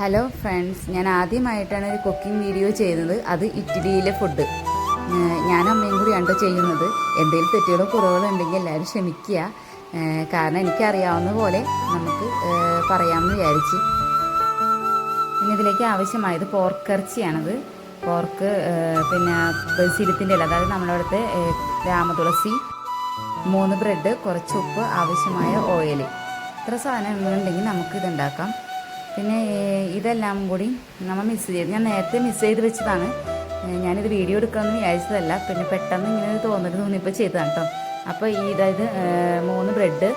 Hello friends, ഞാൻ ആദ്യമായിട്ടാണ് ഒരു കുക്കിംഗ് വീഡിയോ ചെയ്യുന്നത്. അത് ഇഡ്ഡലിയിലെ ഫുഡ്. ഞാൻ അമ്മയും കൂടിയാണ് ചെയ്യുന്നത്. എന്തെങ്കിലും തെറ്റുകളോ കുറവുകളോ ഉണ്ടെങ്കിൽ എല്ലാവരും ക്ഷമിക്കുക. കാരണം എനിക്കറിയാവുന്ന പോലെ നമുക്ക് പറയാമെന്ന് വിചാരിച്ച്. പിന്നെ ഇതിലേക്ക് ആവശ്യമായത് പോർക്കിറച്ചിയാണത്. പോർക്ക്, പിന്നെ ബസിലത്തിൻ്റെ ഇല, അതായത് നമ്മളവിടുത്തെ രാമതുളസി, 3 ബ്രെഡ്, കുറച്ച് ഉപ്പ്, ആവശ്യമായ ഓയിൽ. ഇത്ര സാധനങ്ങളുണ്ടെങ്കിൽ നമുക്കിതുണ്ടാക്കാം. പിന്നെ ഇതെല്ലാം കൂടി നമ്മൾ മിക്സ് ചെയ്ത്, ഞാൻ നേരത്തെ മിക്സ് ചെയ്ത് വെച്ചതാണ്. ഞാനിത് വീഡിയോ എടുക്കാമെന്ന് വിചാരിച്ചതല്ല, പിന്നെ പെട്ടെന്ന് ഇങ്ങനെ തോന്നിയപ്പോൾ ചെയ്തതാണ് കേട്ടോ. അപ്പോൾ ഇതായത് 3 ബ്രെഡ്,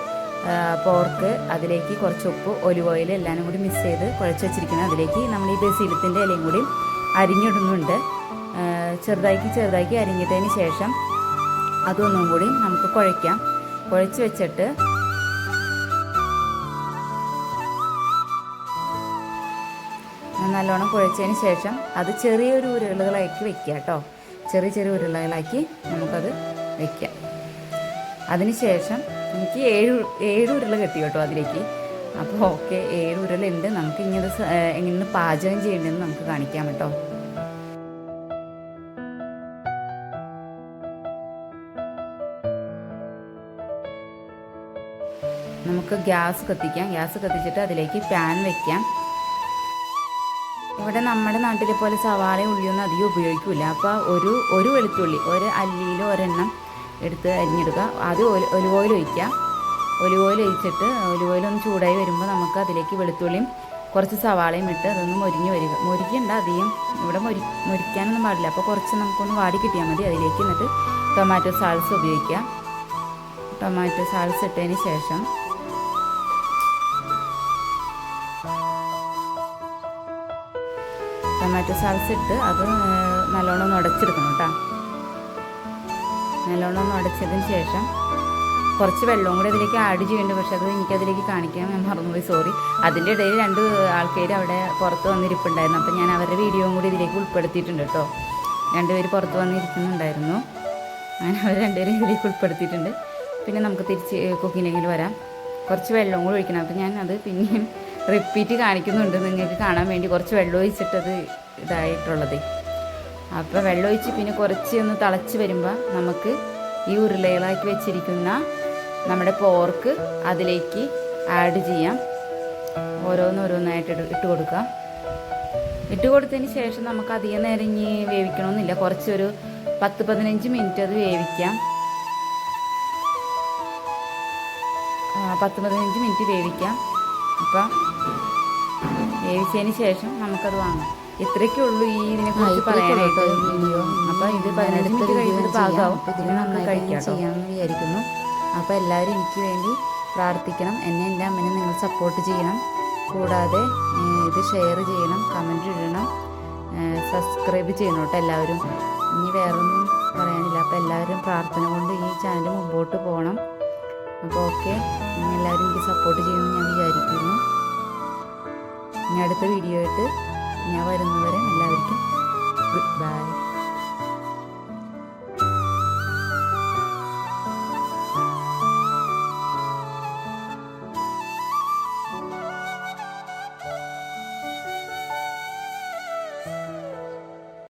പോർക്ക്, അതിലേക്ക് കുറച്ച് ഉപ്പ്, ഒലിവ് ഓയിൽ എല്ലാം കൂടി മിക്സ് ചെയ്ത് കുഴച്ച് വെച്ചിരിക്കുന്നത്. അതിലേക്ക് നമ്മൾ ഈ ബസിലത്തിൻ്റെ ഇലയും കൂടി അരിഞ്ഞിടുന്നുണ്ട്. ചെറുതാക്കി അരിഞ്ഞിട്ടതിന് ശേഷം അതൊന്നും കൂടി നമുക്ക് കുഴയ്ക്കാം. കുഴച്ച് വെച്ചിട്ട് നല്ലോണം കുഴച്ചതിന് ശേഷം അത് ചെറിയൊരു ഉരുളകളാക്കി വെക്കുക കേട്ടോ. ചെറിയ ഉരുളകളാക്കി നമുക്കത് വെക്കാം. അതിനുശേഷം എനിക്ക് 7 ഉരുള കിട്ടി കേട്ടോ അതിലേക്ക്. അപ്പോൾ ഓക്കെ, 7 ഉരുളുണ്ട്. നമുക്ക് ഇങ്ങനെ എങ്ങനെ പാചകം ചെയ്യേണ്ടതെന്ന് നമുക്ക് കാണിക്കാം കേട്ടോ. നമുക്ക് ഗ്യാസ് കത്തിക്കാം. ഗ്യാസ് കത്തിച്ചിട്ട് അതിലേക്ക് പാൻ വെക്കാം. ഇവിടെ നമ്മുടെ നാട്ടിലെ പോലെ സവാളയും ഉള്ളിയൊന്നും അധികം ഉപയോഗിക്കില്ല. അപ്പോൾ ഒരു വെളുത്തുള്ളി, ഒരു അല്ലിയിൽ ഒരെണ്ണം എടുത്ത് അരിഞ്ഞെടുക്കുക. ആദ്യം ഒലിവ് ഓയിൽ ഒഴിക്കുക. ഒലിവ് ഓയിൽ ഒഴിച്ചിട്ട് ഒലിവ് ഓയിൽ ഒന്ന് ചൂടായി വരുമ്പോൾ നമുക്ക് അതിലേക്ക് വെളുത്തുള്ളിയും കുറച്ച് സവാളയും ഇട്ട് അതൊന്ന് മുരിക്കണ്ട അധികം. ഇവിടെ മുരിക്കാനൊന്നും പാടില്ല. അപ്പോൾ കുറച്ച് നമുക്കൊന്ന് വാടി കിട്ടിയാൽ മതി. അതിലേക്ക് എന്നിട്ട് ടൊമാറ്റോ സാൾസ ഉപയോഗിക്കുക. ടൊമാറ്റോ സാൾസ ഇട്ടതിന് ശേഷം ടൊമാറ്റോ സാൾസ ഇട്ട് അത് നല്ലോണം ഒന്ന് ഉടച്ചെടുക്കണം കേട്ടോ. നല്ലോണം ഒന്ന് ഉടച്ചതിന് ശേഷം കുറച്ച് വെള്ളവും കൂടി അതിലേക്ക് ആഡ് ചെയ്യുന്നുണ്ട്. പക്ഷെ അത് എനിക്കതിലേക്ക് കാണിക്കാൻ ഞാൻ മറന്നുപോയി, സോറി. അതിൻ്റെ ഇടയിൽ 2 ആൾക്കാർ അവിടെ പുറത്ത് വന്നിരിപ്പുണ്ടായിരുന്നു. അപ്പം ഞാൻ അവരുടെ വീഡിയോയും കൂടി ഇതിലേക്ക് ഉൾപ്പെടുത്തിയിട്ടുണ്ട് കേട്ടോ. 2 പേര് പുറത്ത് വന്നിരിക്കുന്നുണ്ടായിരുന്നു. ഞാൻ അവർ 2 പേരും ഇതിലേക്ക് ഉൾപ്പെടുത്തിയിട്ടുണ്ട്. പിന്നെ നമുക്ക് തിരിച്ച് കുക്കിങ്ങിലേക്ക് വരാം. കുറച്ച് വെള്ളവും കൂടി ഒഴിക്കണം. അപ്പം ഞാൻ അത് പിന്നെയും റിപ്പീറ്റ് കാണിക്കുന്നുണ്ട് നിങ്ങൾക്ക് കാണാൻ വേണ്ടി. കുറച്ച് വെള്ളം ഒഴിച്ചിട്ടത് ഇതായിട്ടുള്ളത്. അപ്പോൾ വെള്ളം ഒഴിച്ച് പിന്നെ കുറച്ച് ഒന്ന് തിളച്ച് വരുമ്പോൾ നമുക്ക് ഈ ഉരുളകളാക്കി വെച്ചിരിക്കുന്ന നമ്മുടെ പോർക്ക് അതിലേക്ക് ആഡ് ചെയ്യാം. ഓരോന്നായിട്ട് ഇട്ട് കൊടുക്കാം. ഇട്ട് കൊടുത്തതിന് ശേഷം നമുക്ക് അധികം നേരം ഇനി വേവിക്കണമെന്നില്ല. കുറച്ചൊരു 10-15 മിനിറ്റ് അത് വേവിക്കാം. 10-15 മിനിറ്റ് വേവിക്കാം. അപ്പം വേവിച്ചതിന് ശേഷം നമുക്കത് വാങ്ങാം. ഇത്രയൊക്കെ ഉള്ളൂ ഈ ഇതിനെക്കുറിച്ച് പറയാനായിട്ട് വീഡിയോ. അപ്പോൾ ഇത് 15 മിനിറ്റ് കഴിയുമ്പോൾ പാകമാവും. ഇതിന് നമുക്ക് കഴിക്കാം ചെയ്യാമെന്ന് വിചാരിക്കുന്നു. അപ്പോൾ എല്ലാവരും എനിക്ക് വേണ്ടി പ്രാർത്ഥിക്കണം. എന്നെ എൻ്റെ അമ്മനെ നിങ്ങൾ സപ്പോർട്ട് ചെയ്യണം. കൂടാതെ ഇത് ഷെയർ ചെയ്യണം, കമൻറ്റ് ഇടണം, സബ്സ്ക്രൈബ് ചെയ്യണം കേട്ടോ എല്ലാവരും. ഇനി വേറൊന്നും പറയാനില്ല. അപ്പോൾ എല്ലാവരും പ്രാർത്ഥന കൊണ്ട് ഈ ചാനൽ മുമ്പോട്ട് പോകണം. അപ്പോൾ ഓക്കെ, എല്ലാവരും എനിക്ക് സപ്പോർട്ട് ചെയ്യുമെന്ന് ഞാൻ വിചാരിക്കുന്നു. ഇനി അടുത്ത വീഡിയോ ആയിട്ട് ഞാൻ വരുന്നവരെ എല്ലാവർക്കും ഗുഡ് ബൈ.